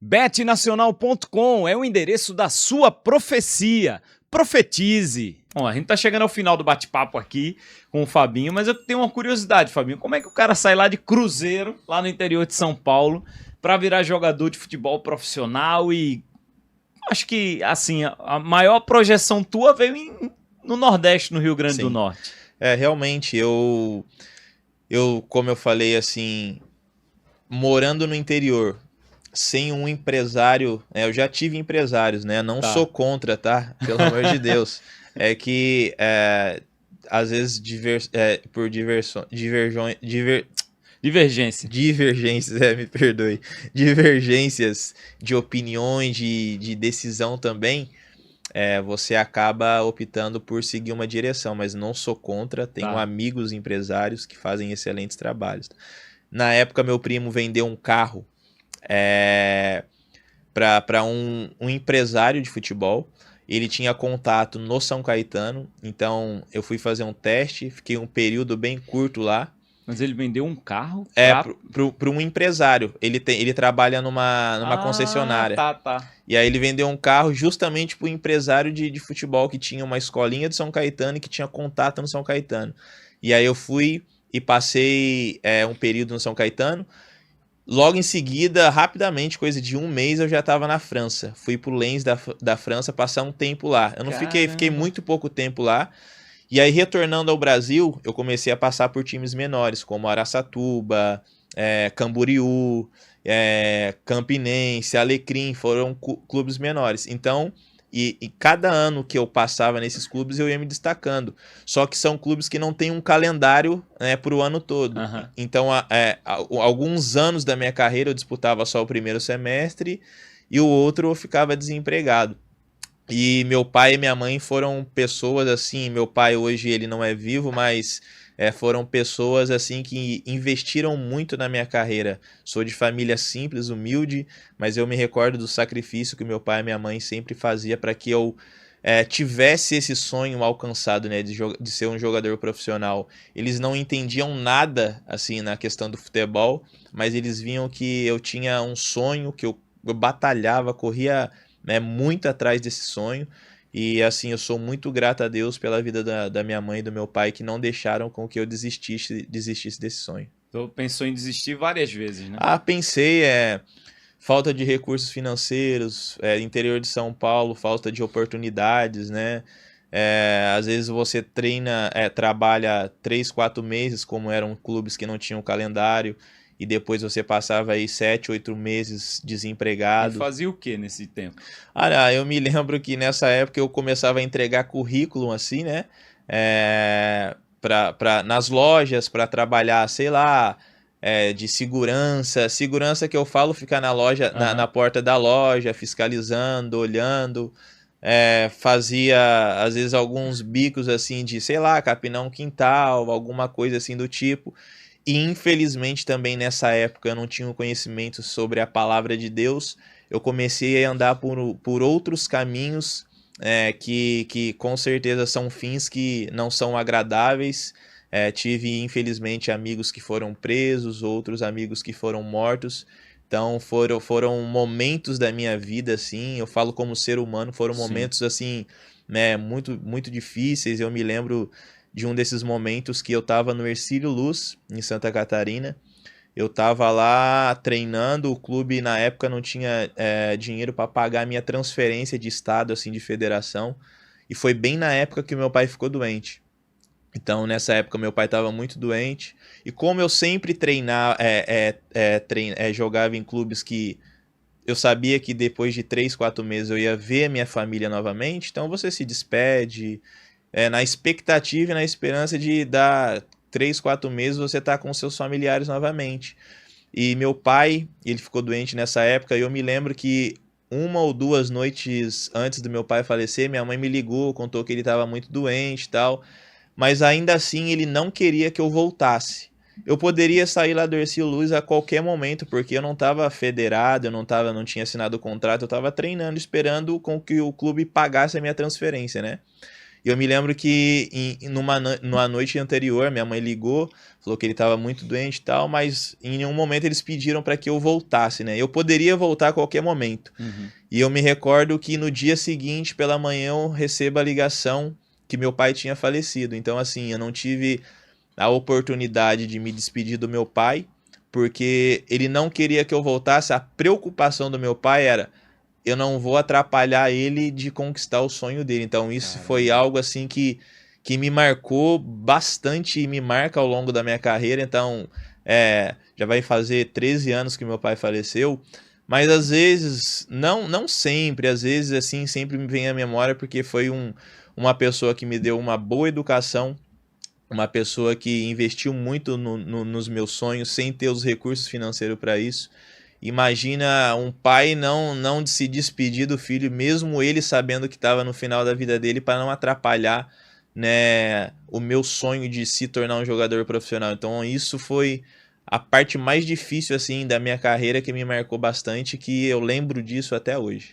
betnacional.com é o endereço da sua profecia. Profetize. Bom, a gente tá chegando ao final do bate-papo aqui com o Fabinho, mas eu tenho uma curiosidade, Fabinho. Como é que o cara sai lá de Cruzeiro, lá no interior de São Paulo, para virar jogador de futebol profissional? E acho que, assim, a maior projeção tua veio no Nordeste, no Rio Grande do Norte. Realmente, como eu falei, assim, morando no interior, sem um empresário, eu já tive empresários, né? Não sou contra, tá? Pelo amor de Deus. É que, às vezes, por divergências, me perdoe. Divergências de opiniões, de decisão também, você acaba optando por seguir uma direção, mas não sou contra, tenho amigos empresários que fazem excelentes trabalhos. Na época, meu primo vendeu um carro para um empresário de futebol. Ele tinha contato no São Caetano, então eu fui fazer um teste, fiquei um período bem curto lá. Mas ele vendeu um carro? Para um empresário. Ele trabalha numa concessionária. Tá. E aí ele vendeu um carro justamente para o empresário de futebol que tinha uma escolinha de São Caetano e que tinha contato no São Caetano. E aí eu fui e passei um período no São Caetano. Logo em seguida, rapidamente, coisa de um mês, eu já estava na França. Fui pro Lens da França passar um tempo lá. Eu não fiquei muito pouco tempo lá. E aí, retornando ao Brasil, eu comecei a passar por times menores, como Araçatuba, Camboriú, Campinense, Alecrim, foram clubes menores. Então, e cada ano que eu passava nesses clubes, eu ia me destacando. Só que são clubes que não têm um calendário para o ano todo. Uhum. Então, alguns anos da minha carreira, eu disputava só o primeiro semestre e o outro eu ficava desempregado. E meu pai e minha mãe foram pessoas assim, meu pai hoje ele não é vivo, mas foram pessoas assim que investiram muito na minha carreira. Sou de família simples, humilde, mas eu me recordo do sacrifício que meu pai e minha mãe sempre fazia para que eu tivesse esse sonho alcançado, né, de ser um jogador profissional. Eles não entendiam nada assim na questão do futebol, mas eles viam que eu tinha um sonho, que eu batalhava, corria muito atrás desse sonho. E assim, eu sou muito grato a Deus pela vida da minha mãe e do meu pai, que não deixaram com que eu desistisse desse sonho. Então pensou em desistir várias vezes, né? Pensei, falta de recursos financeiros, interior de São Paulo, falta de oportunidades, né? Às vezes você trabalha 3, 4 meses, como eram clubes que não tinham calendário, e depois você passava aí 7, 8 meses desempregado. E fazia o que nesse tempo? Eu me lembro que nessa época eu começava a entregar currículo assim, né? Nas lojas, para trabalhar, sei lá, de segurança. Segurança que eu falo, ficar na loja, na porta da loja, fiscalizando, olhando. Fazia, às vezes, alguns bicos assim de, sei lá, capinar um quintal, alguma coisa assim do tipo. E infelizmente também nessa época eu não tinha conhecimento sobre a palavra de Deus. Eu comecei a andar por outros caminhos que com certeza são fins que não são agradáveis. Tive infelizmente amigos que foram presos, outros amigos que foram mortos. Então foram momentos da minha vida, assim, eu falo como ser humano, foram momentos assim, né, muito, muito difíceis. Eu me lembro de um desses momentos que eu estava no Hercílio Luz, em Santa Catarina. Eu estava lá treinando, o clube na época não tinha dinheiro para pagar a minha transferência de estado, assim, de federação. E foi bem na época que meu pai ficou doente. Então, nessa época, meu pai estava muito doente. E como eu sempre jogava em clubes que eu sabia que depois de 3, 4 meses eu ia ver a minha família novamente, então você se despede, na expectativa e na esperança de dar 3, 4 meses você tá com seus familiares novamente. E meu pai, ele ficou doente nessa época, e eu me lembro que 1 ou 2 noites antes do meu pai falecer, minha mãe me ligou, contou que ele estava muito doente e tal, mas ainda assim ele não queria que eu voltasse. Eu poderia sair lá do Hercílio Luz a qualquer momento, porque eu não estava federado, eu não tinha assinado o contrato, eu estava treinando, esperando com que o clube pagasse a minha transferência, né? E eu me lembro que numa noite anterior, minha mãe ligou, falou que ele estava muito doente e tal, mas em nenhum momento eles pediram para que eu voltasse, né? Eu poderia voltar a qualquer momento. Uhum. E eu me recordo que no dia seguinte, pela manhã, eu recebo a ligação que meu pai tinha falecido. Então, assim, eu não tive a oportunidade de me despedir do meu pai, porque ele não queria que eu voltasse. A preocupação do meu pai era: eu não vou atrapalhar ele de conquistar o sonho dele. Então isso foi Caramba. algo assim que me marcou bastante e me marca ao longo da minha carreira. Então já vai fazer 13 anos que meu pai faleceu, mas às vezes, não sempre, às vezes assim, sempre me vem à memória porque foi uma pessoa que me deu uma boa educação, uma pessoa que investiu muito nos meus sonhos sem ter os recursos financeiros para isso. Imagina um pai não de se despedir do filho, mesmo ele sabendo que estava no final da vida dele, para não atrapalhar, né, o meu sonho de se tornar um jogador profissional. Então isso foi a parte mais difícil assim da minha carreira, que me marcou bastante, que eu lembro disso até hoje.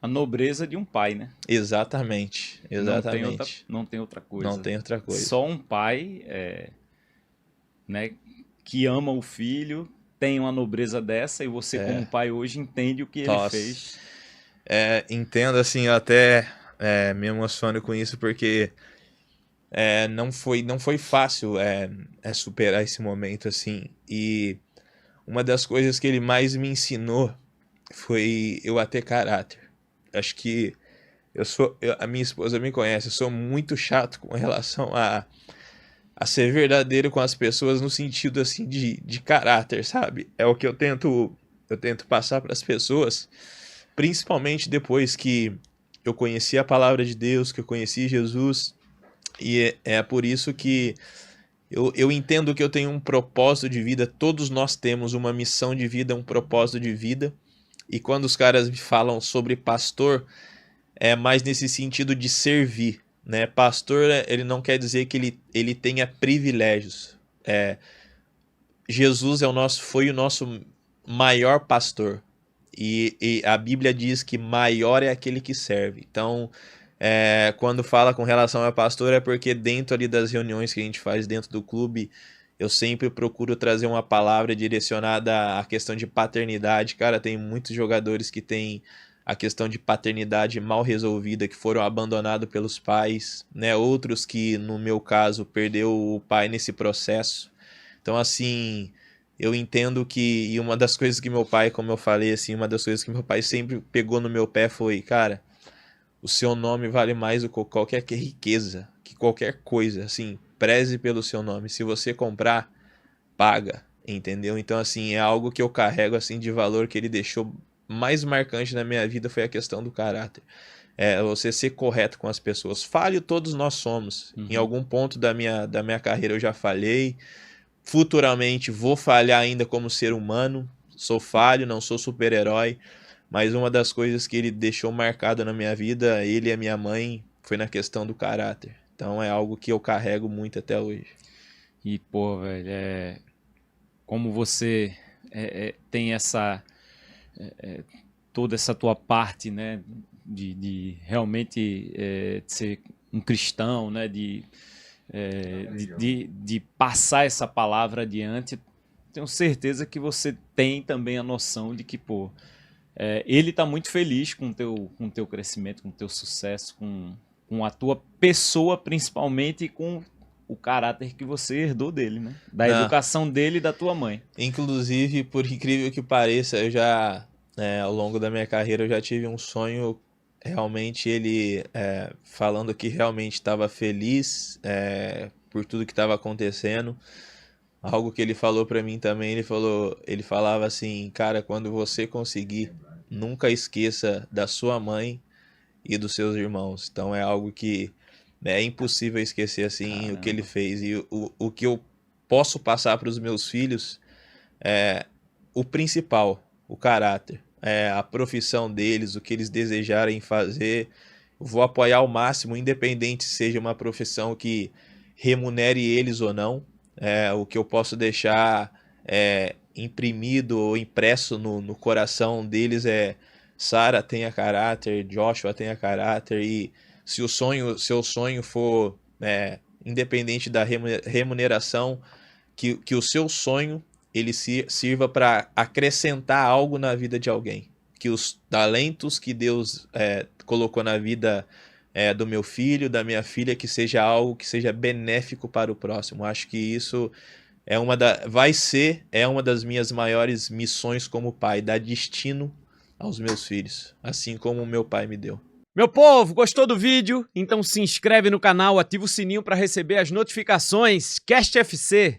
A nobreza de um pai, né? Exatamente, exatamente. Não tem outra Não coisa. tem outra coisa. Só um pai, né, que ama o filho, tem uma nobreza dessa, e você, como pai hoje, entende o que ele Nossa. fez. Entendo, assim, eu até me emociono com isso, porque não foi fácil superar esse momento, assim. E uma das coisas que ele mais me ensinou foi eu a ter caráter. Acho que a minha esposa me conhece, eu sou muito chato com relação a ser verdadeiro com as pessoas, no sentido assim de caráter, sabe? É o que eu tento passar para as pessoas, principalmente depois que eu conheci a palavra de Deus, que eu conheci Jesus, e é por isso que eu entendo que eu tenho um propósito de vida. Todos nós temos uma missão de vida, um propósito de vida, e quando os caras me falam sobre pastor, é mais nesse sentido de servir, né? Pastor, ele não quer dizer que ele tenha privilégios. Jesus foi o nosso maior pastor. E a Bíblia diz que maior é aquele que serve. Então, quando fala com relação a pastor, é porque dentro ali das reuniões que a gente faz dentro do clube, eu sempre procuro trazer uma palavra direcionada à questão de paternidade. Cara, tem muitos jogadores que têm a questão de paternidade mal resolvida, que foram abandonados pelos pais, né? Outros que, no meu caso, perdeu o pai nesse processo. Então, assim, eu entendo que, e uma das coisas que meu pai, como eu falei, assim, uma das coisas que meu pai sempre pegou no meu pé foi: cara, o seu nome vale mais do que qualquer riqueza, que qualquer coisa, assim, preze pelo seu nome. Se você comprar, paga, entendeu? Então, assim, é algo que eu carrego, assim, de valor, que ele deixou mais marcante na minha vida, foi a questão do caráter. Você ser correto com as pessoas. Falho todos nós somos. Em algum ponto da minha carreira eu já falhei. Futuramente vou falhar ainda como ser humano. Sou falho, não sou super-herói. Mas uma das coisas que ele deixou marcada na minha vida, ele e a minha mãe, foi na questão do caráter. Então é algo que eu carrego muito até hoje. E, pô, velho, como você tem toda essa tua parte, né, de realmente ser um cristão, né, de passar essa palavra adiante. Tenho certeza que você tem também a noção de que, pô, ele está muito feliz com o teu crescimento, com o teu sucesso, com a tua pessoa, principalmente, e com o caráter que você herdou dele, né? Da educação dele e da tua mãe. Inclusive, por incrível que pareça, eu já, ao longo da minha carreira, eu já tive um sonho, realmente, ele falando que realmente estava feliz por tudo que estava acontecendo. Algo que ele falou para mim também, ele falava assim: cara, quando você conseguir, nunca esqueça da sua mãe e dos seus irmãos. Então é algo que é impossível esquecer, assim. Caramba. O que ele fez. E o que eu posso passar para os meus filhos é o principal, o caráter, a profissão deles, o que eles desejarem fazer. Eu vou apoiar ao máximo, independente se seja uma profissão que remunere eles ou não. O que eu posso deixar imprimido ou impresso no coração deles é: Sara tenha caráter, Joshua tenha caráter, e Se o seu sonho for independente da remuneração, que o seu sonho ele sirva para acrescentar algo na vida de alguém. Que os talentos que Deus colocou na vida do meu filho, da minha filha, que seja algo que seja benéfico para o próximo. Acho que isso é uma das minhas maiores missões como pai, dar destino aos meus filhos, assim como o meu pai me deu. Meu povo, gostou do vídeo? Então se inscreve no canal, ativa o sininho para receber as notificações. Cast FC.